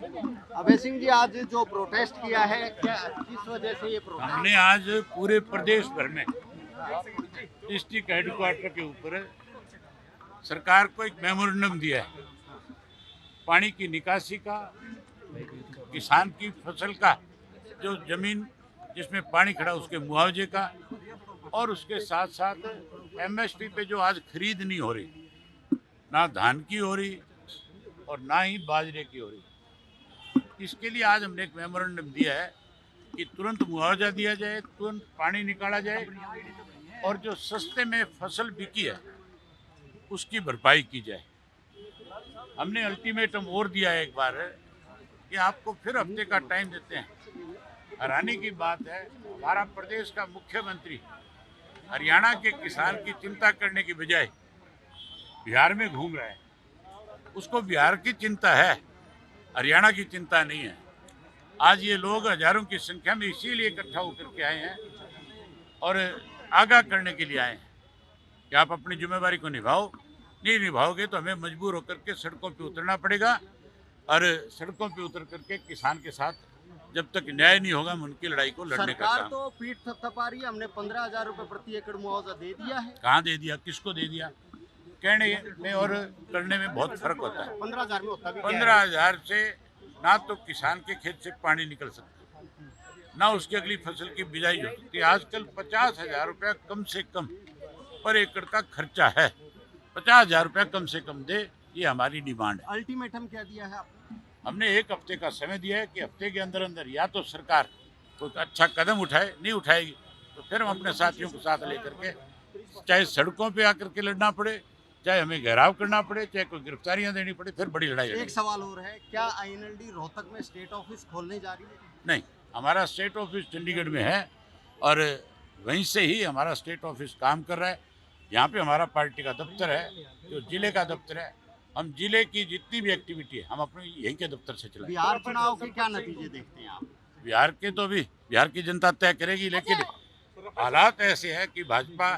अभय सिंह जी, आज जो प्रोटेस्ट किया है, क्या किस वजह से ये प्रोटेस्ट? हमने आज पूरे प्रदेश भर में डिस्ट्रिक्ट हेडक्वार्टर के ऊपर सरकार को एक मेमोरेंडम दिया है। पानी की निकासी का, किसान की फसल का, जो जमीन जिसमें पानी खड़ा उसके मुआवजे का, और उसके साथ साथ एमएसपी पे जो आज खरीद नहीं हो रही, ना धान की हो रही और ना ही बाजरे की हो रही, इसके लिए आज हमने एक मेमोरेंडम दिया है कि तुरंत मुआवजा दिया जाए, तुरंत पानी निकाला जाए और जो सस्ते में फसल बिकी है उसकी भरपाई की जाए। हमने अल्टीमेटम और दिया है एक बार कि आपको फिर हफ्ते का टाइम देते हैं। हैरानी की बात है, हमारा प्रदेश का मुख्यमंत्री हरियाणा के किसान की चिंता करने की बजाय बिहार में घूम रहा है। उसको बिहार की चिंता है, हरियाणा की चिंता नहीं है। आज ये लोग हजारों की संख्या में इसीलिए इकट्ठा होकर के आए हैं और आगाह करने के लिए आए हैं कि आप अपनी जिम्मेदारी को निभाओ, नहीं निभाओगे तो हमें मजबूर होकर के सड़कों पे उतरना पड़ेगा और सड़कों पे उतर करके किसान के साथ जब तक न्याय नहीं होगा हम उनकी लड़ाई को लड़ने का सरकार काम। तो पीठ थपथपा रही है, हमने 15,000 रुपए प्रति एकड़ मुआवजा दे दिया है। कहाँ दे दिया, किसको दे दिया? कहने में और करने में बहुत फर्क होता है। 15,000 में होता भी 15,000 से ना तो किसान के खेत से पानी निकल सकता, ना उसकी अगली फसल की बिजाई हो सकती है। आजकल 50,000 रुपया कम से कम पर एकड़ का खर्चा है। 50,000 रुपया कम से कम दे, ये हमारी डिमांड है। अल्टीमेटम क्या दिया है आपने? हमने एक हफ्ते का समय दिया है कि हफ्ते के अंदर अंदर या तो सरकार कोई अच्छा कदम उठाए, नहीं उठाएगी तो फिर हम अपने साथियों को साथ लेकर के चाहे सड़कों पे आकर के लड़ना पड़े, चाहे हमें घेराव करना पड़े, चाहे कोई गिरफ्तारियां देनी पड़े, फिर बड़ी लड़ाई लड़ेंगे। एक सवाल और है, क्या आईएनएलडी रोहतक में स्टेट ऑफिस खोलने जा रही है? नहीं, हमारा स्टेट ऑफिस चंडीगढ़ में है और वहीं से ही हमारा स्टेट ऑफिस काम कर रहा है। यहाँ पे हमारा पार्टी का दफ्तर है, जो जिले का दफ्तर है। हम जिले की जितनी भी एक्टिविटी है हम अपने यहीं के दफ्तर से चलाएं। बिहार चुनाव के क्या नतीजे देखते हैं आप? बिहार के तो भी बिहार की जनता तय करेगी, लेकिन हालात ऐसे है कि भाजपा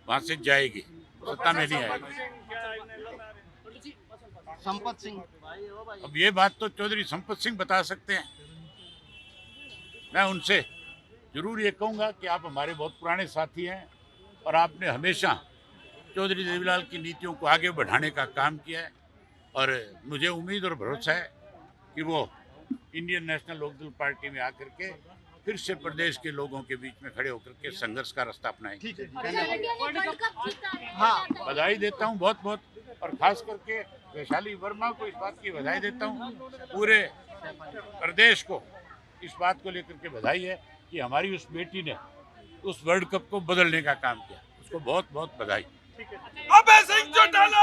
वहाँ से जाएगी, सत्ता में नहीं आएगी। संपत सिंह, अब ये बात तो चौधरी संपत सिंह बता सकते हैं। मैं उनसे जरूर ये कहूँगा कि आप हमारे बहुत पुराने साथी हैं और आपने हमेशा चौधरी देवीलाल की नीतियों को आगे बढ़ाने का काम किया है और मुझे उम्मीद और भरोसा है कि वो इंडियन नेशनल लोकदल पार्टी में आकर के फिर से प्रदेश के लोगों के बीच में खड़े होकर के संघर्ष का रास्ता अपनाएंगे। ठीक है। हाँ, बधाई देता हूँ बहुत बहुत, और खास करके वैशाली वर्मा को इस बात की बधाई देता हूँ। पूरे प्रदेश को इस बात को लेकर के बधाई है कि हमारी उस बेटी ने उस वर्ल्ड कप को बदलने का काम किया। उसको बहुत बहुत बधाई। अभय सिंह चौटाला